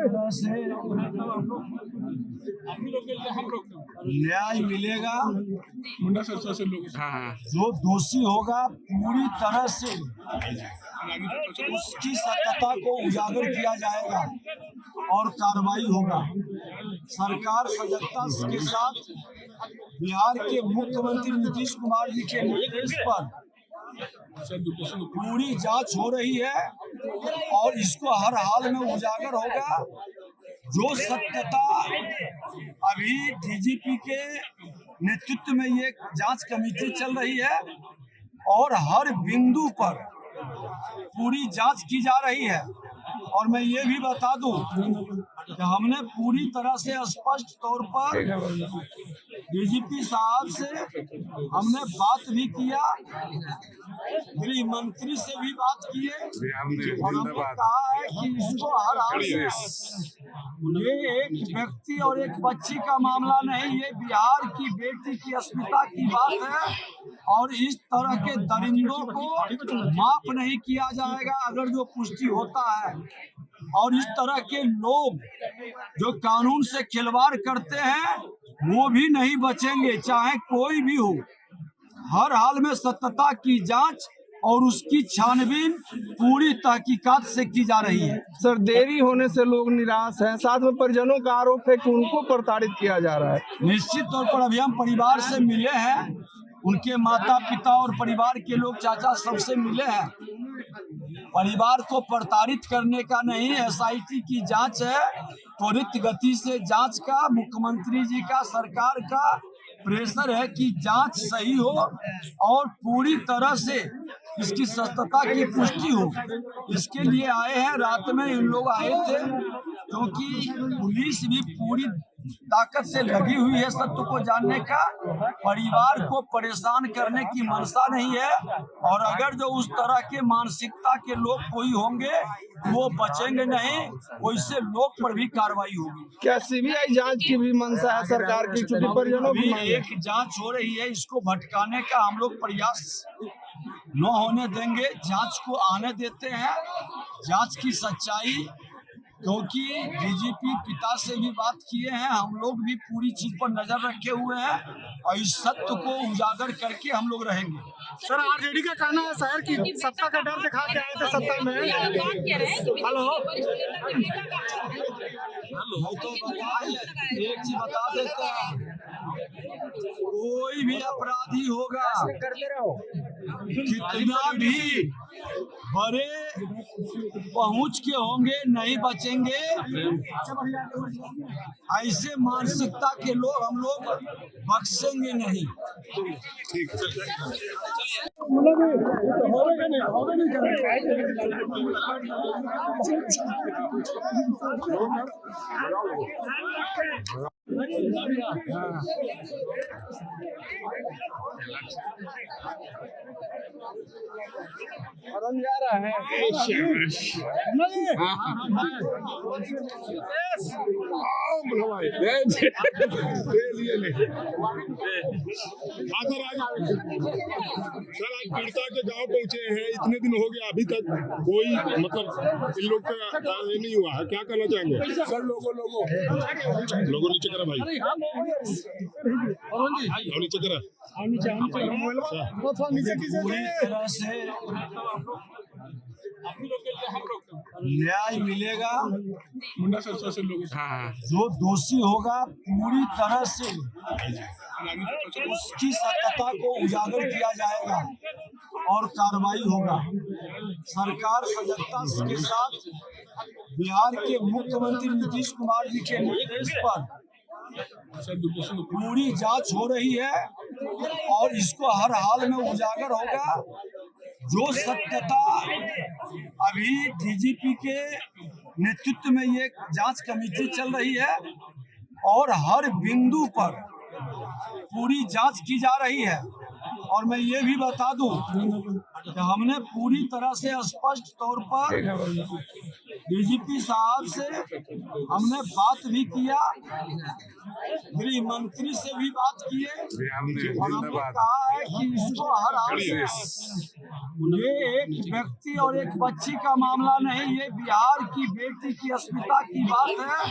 तरह से न्याय मिलेगा। जो दोषी होगा पूरी तरह से उसकी सत्यता को उजागर किया जाएगा और कार्रवाई होगा। सरकार सजगता के साथ बिहार के मुख्यमंत्री नीतीश कुमार जी के निर्देश पर पूरी जांच हो रही है और इसको हर हाल में उजागर होगा। जो सत्यता अभी डीजीपी के नेतृत्व में ये जांच कमेटी चल रही है और हर बिंदु पर पूरी जांच की जा रही है। और मैं ये भी बता दूं कि हमने पूरी तरह से स्पष्ट तौर पर डीजीपी साहब से हमने बात भी किया, गृह मंत्री से भी बात की है और हमने कहा है कि इसको हर हाल में, ये एक व्यक्ति और एक बच्ची का मामला नहीं, ये बिहार की बेटी की अस्मिता की बात है और इस तरह के दरिंदों को माफ नहीं किया जाएगा अगर जो पुष्टि होता है। और इस तरह के लोग जो कानून से खिलवाड़ करते हैं वो भी नहीं बचेंगे, चाहे कोई भी हो। हर हाल में सत्यता की जांच और उसकी छानबीन पूरी तहकीकात से की जा रही है। सर, देरी होने से लोग निराश हैं, साथ में परिजनों का आरोप है कि उनको प्रताड़ित किया जा रहा है। निश्चित तौर पर अभी हम परिवार से मिले हैं, उनके माता पिता और परिवार के लोग, चाचा, सबसे मिले हैं। परिवार को प्रताड़ित करने का नहीं, एसआईटी की जांच है, त्वरित गति से जांच का मुख्यमंत्री जी का, सरकार का प्रेशर है कि जांच सही हो और पूरी तरह से इसकी सत्यता की पुष्टि हो। इसके लिए आए हैं। रात में इन लोग आए थे क्योंकि पुलिस भी पूरी ताकत से लगी हुई है सत्य को जानने का। परिवार को परेशान करने की मंशा नहीं है और अगर जो उस तरह के मानसिकता के लोग कोई होंगे वो बचेंगे नहीं, वैसे लोग पर भी कार्रवाई होगी। क्या सीबीआई जांच की भी मंशा है सरकार की? चूंकि परिजनों की एक जांच हो रही है, इसको भटकाने का हम लोग प्रयास न होने देंगे। जांच को आने देते हैं, जांच की सच्चाई, क्योंकि डीजीपी पिता से भी बात किए हैं, हम लोग भी पूरी चीज पर नजर रखे हुए हैं और इस सत्य को उजागर करके हम लोग रहेंगे। सर, आरजेडी का कहना है शहर की सत्ता का डर दिखा के आए थे सत्ता में। हेलो, तो एक चीज बता देते हैं, कोई भी अपराधी होगा, कितना भी बड़े पहुंच के होंगे, नहीं बचेंगे। ऐसे मानसिकता के लोग हम लोग बख्शेंगे नहीं। ठीक जा रहा है। सर, आज पीड़िता के गांव पहुंचे हैं, इतने दिन हो गया, अभी तक कोई मतलब इन लोग का ये नहीं हुआ है, क्या कहना चाहेंगे? सर, लोगों नीचे करा भाई, नीचे करा, पूरी तरह से न्याय मिलेगा। जो दोषी होगा पूरी तरह से उसकी सत्यता को उजागर किया जाएगा और कार्रवाई होगा। सरकार सजगता के साथ बिहार के मुख्यमंत्री नीतीश कुमार जी के निर्देश पर पूरी जांच हो रही है और इसको हर हाल में उजागर होगा। जो सत्यता अभी डीजीपी के नेतृत्व में ये जांच कमेटी चल रही है और हर बिंदु पर पूरी जांच की जा रही है। और मैं ये भी बता दूं कि हमने पूरी तरह से स्पष्ट तौर पर डीजीपी साहब से हमने बात भी किया, गृह मंत्री से भी बात किए और हमने कहा है कि इसको हर हाल से, ये एक व्यक्ति और एक बच्ची का मामला नहीं, ये बिहार की बेटी की अस्मिता की बात है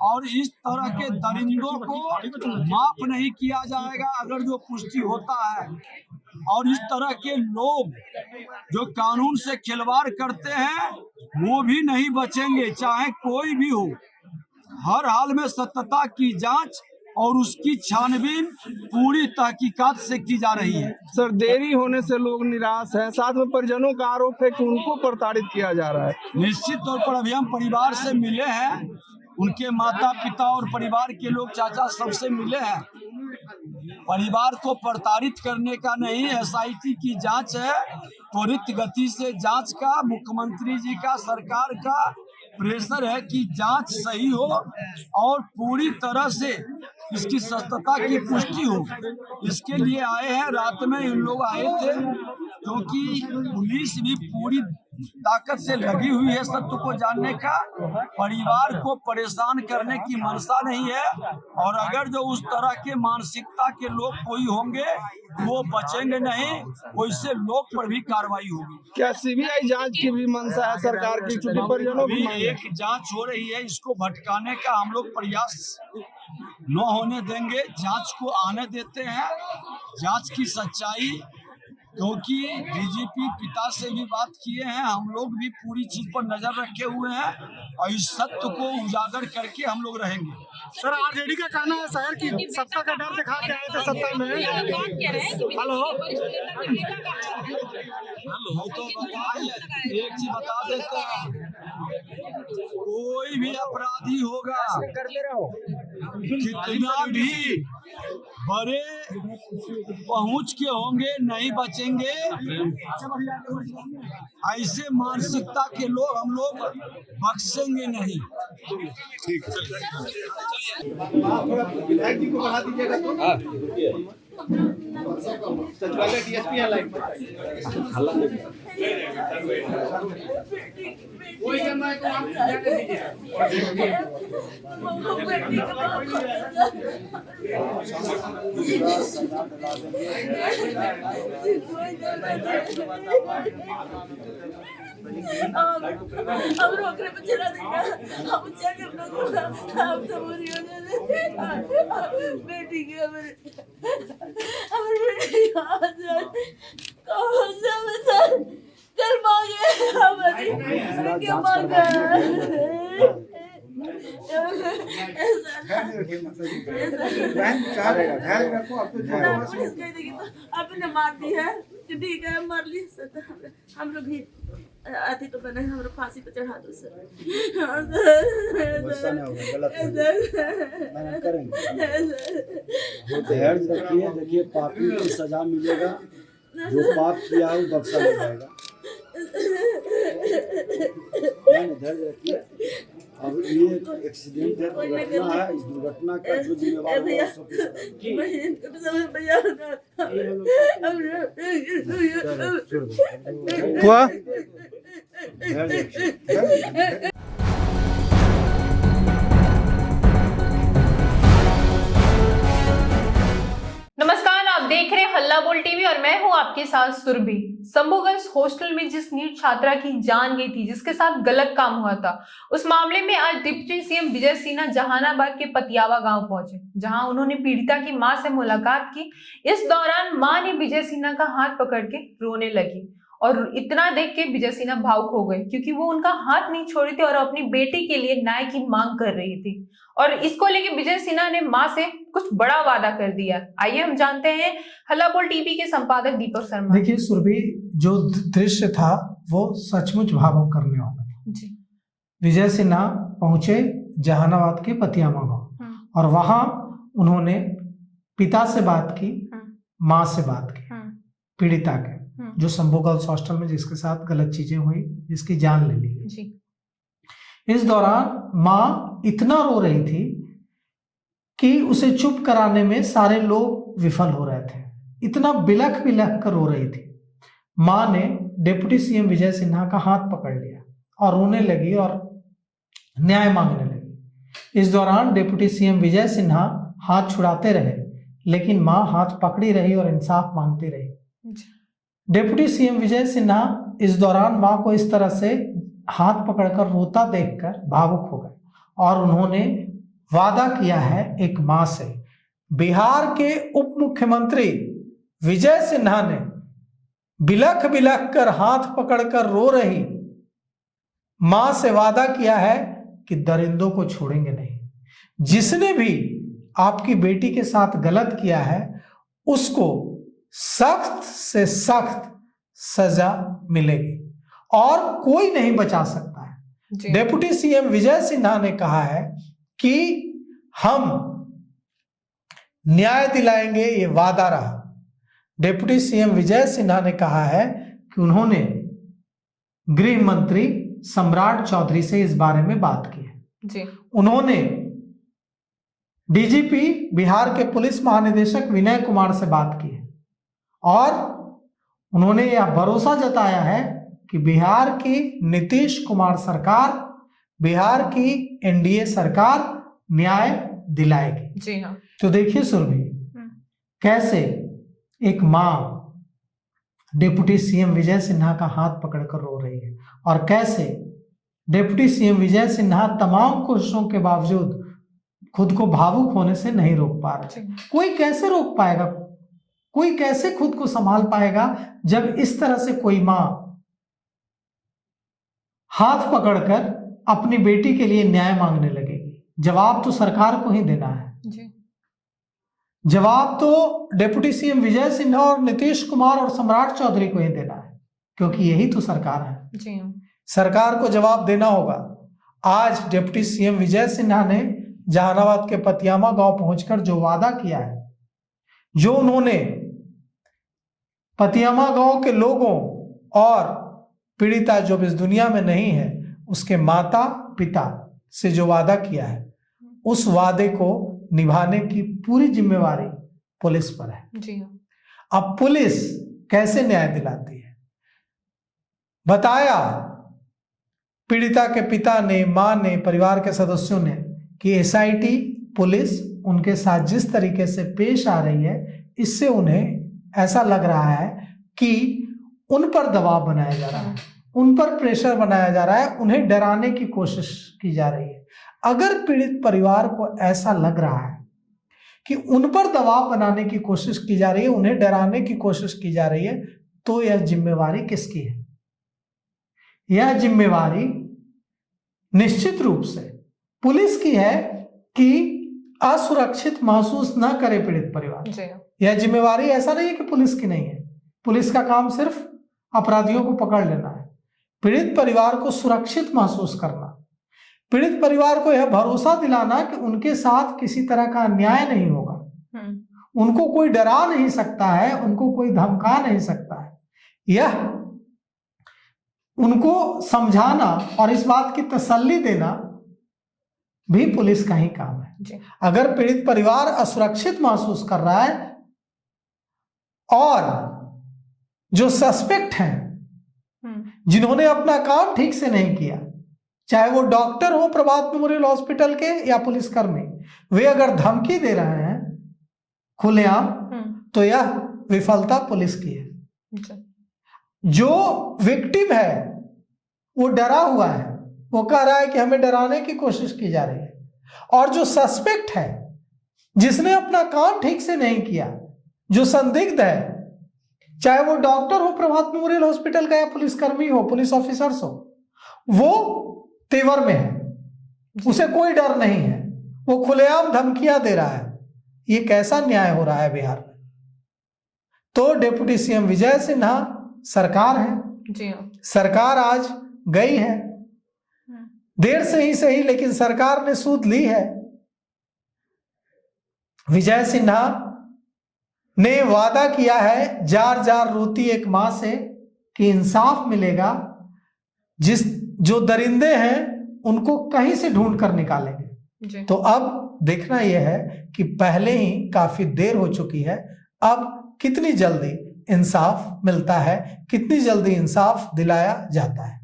और इस तरह के दरिंदों को माफ नहीं किया जाएगा अगर जो पुष्टि होता है। और इस तरह के लोग जो कानून से खिलवाड़ करते हैं वो भी नहीं बचेंगे, चाहे कोई भी हो। हर हाल में सत्यता की जांच और उसकी छानबीन पूरी तहकीकात से की जा रही है। सर, देरी होने से लोग निराश हैं, साथ में परिजनों का आरोप है कि उनको प्रताड़ित किया जा रहा है। निश्चित तौर पर अभी हम परिवार से मिले हैं, उनके माता पिता और परिवार के लोग, चाचा, सबसे मिले हैं। परिवार को प्रताड़ित करने का नहीं, एसआईटी की जांच है, त्वरित गति से जांच का मुख्यमंत्री जी का, सरकार का प्रेशर है कि जांच सही हो और पूरी तरह से इसकी सत्यता की पुष्टि हो। इसके लिए आए हैं, रात में इन लोग आए थे क्योंकि पुलिस भी पूरी ताकत से लगी हुई है सत्य को जानने का, परिवार को परेशान करने की मंशा नहीं है। और अगर जो उस तरह के मानसिकता के लोग कोई होंगे वो बचेंगे नहीं, वैसे लोग पर भी कार्रवाई होगी। क्या सीबीआई जांच की भी मंशा है सरकार की, क्योंकि परिजनों की मांग है? एक जांच हो रही है, इसको भटकाने का हम लोग प्रयास न होने देंगे, जांच को आने देते हैं। जांच की सच्चाई, क्योंकि डीजीपी पिता से भी बात किए हैं, हम लोग भी पूरी चीज पर नजर रखे हुए हैं और इस सत्य को उजागर करके हम लोग रहेंगे। सर, आरजेडी का कहना है शहर की सत्ता का डर दिखा के आए थे सत्ता में। हेलो, तो एक चीज बता देते हैं, कोई भी अपराधी होगा, कितना भी बड़े पहुंच के होंगे, नहीं बचेंगे। ऐसे मानसिकता के लोग हम लोग बख्शेंगे नहीं। ठीक विधायक जी को बढ़ा दीजिएगा तो सचिवालय डीएसपी है लाइन कोई करना है तो आप जाने हम रोकने पे चला देगा, हम क्या करना होगा, हम सब बुरी हो जाए। बेटी के हमारे बेटी कहाँ से बता कर मांगे हमारी क्या मांगा। आपने मार दी है, ठीक है, मार ली। हम लोग भी आती तो बने, हम लोग फांसी पे चढ़ा दो सर। धैर्य रखिए, देखिए पापी को सजा मिलेगा, जो पाप किया है वो बख्शा नहीं जाएगा। धैर्य रखिए। अब ये एक्सीडेंट है, दुर्घटना है, इस दुर्घटना का जो जिम्मेवार हुआ। नमस्कार, आप देख रहे हैं हल्ला बोल टीवी और मैं हूं आपके साथ सुरभि। शंभू गर्ल्स हॉस्टल में जिस नीट छात्रा की जान गई थी, जिसके साथ गलत काम हुआ था, उस मामले में आज डिप्टी सीएम विजय सिन्हा जहानाबाद के पतियावा गांव पहुंचे, जहां उन्होंने पीड़िता की मां से मुलाकात की। इस दौरान मां ने विजय सिन्हा का हाथ पकड़ के रोने लगी और इतना देख के विजय सिन्हा भावुक हो गए, क्योंकि वो उनका हाथ नहीं छोड़ी थी और अपनी बेटी के लिए न्याय की मांग कर रही थी। और इसको लेके विजय सिन्हा ने मां से कुछ बड़ा वादा कर दिया। आइए हम जानते हैं हल्ला बोल टीवी के संपादक दीपक शर्मा। देखिए सुरभि, जो दृश्य था वो सचमुच भावुक करने वाला था। विजय सिन्हा पहुंचे जहानाबाद के पतियामा गांव और वहां उन्होंने पिता से बात की, मां से बात की, पीड़िता के, जो शंभू गर्ल्स हॉस्टल में जिसके साथ गलत चीजें हुई, जिसकी जान ले ली गई। इस दौरान मां इतना रो रही थी कि उसे चुप कराने में सारे लोग विफल हो रहे थे। इतना बिलख बिलख कर रो रही थी। मां ने डिप्टी सीएम विजय सिन्हा का हाथ पकड़ लिया और रोने लगी और न्याय मांगने लगी। इस दौरान डिप्टी सीएम विजय सिन्हा हाथ छुड़ाते रहे, लेकिन मां हाथ पकड़ी रही और इंसाफ मांगती रही। डिप्टी सीएम विजय सिन्हा इस दौरान मां को इस तरह से हाथ पकड़कर रोता देखकर भावुक हो गए और उन्होंने वादा किया है एक मां से। बिहार के उप मुख्यमंत्री विजय सिन्हा ने बिलख बिलख कर हाथ पकड़कर रो रही मां से वादा किया है कि दरिंदों को छोड़ेंगे नहीं। जिसने भी आपकी बेटी के साथ गलत किया है उसको सख्त से सख्त सजा मिलेगी और कोई नहीं बचा सकता है। डिप्टी सीएम विजय सिन्हा ने कहा है कि हम न्याय दिलाएंगे, ये वादा रहा। डिप्टी सीएम विजय सिन्हा ने कहा है कि उन्होंने गृह मंत्री सम्राट चौधरी से इस बारे में बात की है। उन्होंने डीजीपी बिहार के पुलिस महानिदेशक विनय कुमार से बात की है और उन्होंने यह भरोसा जताया है कि बिहार की नीतीश कुमार सरकार, बिहार की एनडीए सरकार न्याय दिलाएगी। जी हाँ। तो देखिए सुरभि, कैसे एक मां डिप्टी सीएम विजय सिन्हा का हाथ पकड़कर रो रही है और कैसे डिप्टी सीएम विजय सिन्हा तमाम कोशिशों के बावजूद खुद को भावुक होने से नहीं रोक पा रहे। कोई कैसे रोक पाएगा, कोई कैसे खुद को संभाल पाएगा जब इस तरह से कोई मां हाथ पकड़कर अपनी बेटी के लिए न्याय मांगने लगेगी। जवाब तो सरकार को ही देना है जी। जवाब तो डिप्टी सीएम विजय सिन्हा और नीतीश कुमार और सम्राट चौधरी को ही देना है, क्योंकि यही तो सरकार है जी। सरकार को जवाब देना होगा। आज डिप्टी सीएम विजय सिन्हा ने जहानाबाद के पतियामा गांव पहुंचकर जो वादा किया है, जो उन्होंने पतियामा गांव के लोगों और पीड़िता जो इस दुनिया में नहीं है उसके माता पिता से जो वादा किया है, उस वादे को निभाने की पूरी जिम्मेवारी पुलिस पर है जी। अब पुलिस कैसे न्याय दिलाती है, बताया पीड़िता के पिता ने, मां ने, परिवार के सदस्यों ने कि एसआईटी पुलिस उनके साथ जिस तरीके से पेश आ रही है, इससे उन्हें ऐसा लग रहा है कि उन पर दबाव बनाया जा रहा है, उन पर प्रेशर बनाया जा रहा है, उन्हें डराने की कोशिश की जा रही है। अगर पीड़ित परिवार को ऐसा लग रहा है कि उन पर दबाव बनाने की कोशिश की जा रही है, उन्हें डराने की कोशिश की जा रही है, तो यह जिम्मेवारी किसकी है? यह जिम्मेवारी निश्चित रूप से पुलिस की है कि असुरक्षित महसूस न करे पीड़ित परिवार। यह जिम्मेवारी ऐसा नहीं है कि पुलिस की नहीं है। पुलिस का काम सिर्फ अपराधियों को पकड़ लेना है। पीड़ित परिवार को सुरक्षित महसूस करना, पीड़ित परिवार को यह भरोसा दिलाना कि उनके साथ किसी तरह का अन्याय नहीं होगा, उनको कोई डरा नहीं सकता है, उनको कोई धमका नहीं सकता है। यह उनको समझाना और इस बात की तसल्ली देना भी पुलिस का ही काम है। अगर पीड़ित परिवार असुरक्षित महसूस कर रहा है और जो सस्पेक्ट हैं, जिन्होंने अपना काम ठीक से नहीं किया, चाहे वो डॉक्टर हो प्रभात मेमोरियल हॉस्पिटल के या पुलिसकर्मी, वे अगर धमकी दे रहे हैं खुलेआम, तो यह विफलता पुलिस की है। जो विक्टिम है वो डरा हुआ है, वो कह रहा है कि हमें डराने की कोशिश की जा रही है, और जो सस्पेक्ट है, जिसने अपना काम ठीक से नहीं किया, जो संदिग्ध है, चाहे वो डॉक्टर हो प्रभात मेमोरियल हॉस्पिटल का या पुलिसकर्मी हो, पुलिस ऑफिसर्स हो, वो तेवर में है, उसे कोई डर नहीं है, वो खुलेआम धमकियां दे रहा है। ये कैसा न्याय हो रहा है बिहार में? तो डिप्टी सीएम विजय सिन्हा सरकार है जी। सरकार आज गई है, देर से ही सही, लेकिन सरकार ने सूद ली है। विजय सिन्हा ने वादा किया है जार जार रोती एक मां से कि इंसाफ मिलेगा, जो दरिंदे हैं उनको कहीं से ढूंढ कर निकालेंगे। तो अब देखना यह है कि पहले ही काफी देर हो चुकी है, अब कितनी जल्दी इंसाफ मिलता है, कितनी जल्दी इंसाफ दिलाया जाता है।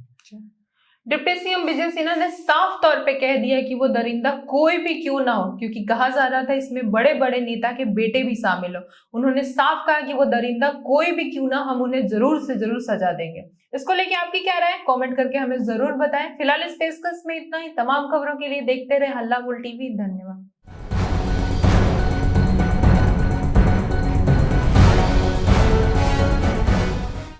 डिप्टी सीएम विजय सिन्हा ने साफ तौर पे कह दिया कि वो दरिंदा कोई भी क्यों ना हो, क्योंकि कहा जा रहा था इसमें बड़े बड़े नेता के बेटे भी शामिल हो। उन्होंने साफ कहा कि वो दरिंदा कोई भी क्यों ना, हम उन्हें जरूर से जरूर सजा देंगे। इसको लेके आपकी क्या राय है, कमेंट करके हमें जरूर बताएं। फिलहाल इस पेशकश में इतना ही। तमाम खबरों के लिए देखते रहे हल्ला बोल टीवी। धन्यवाद।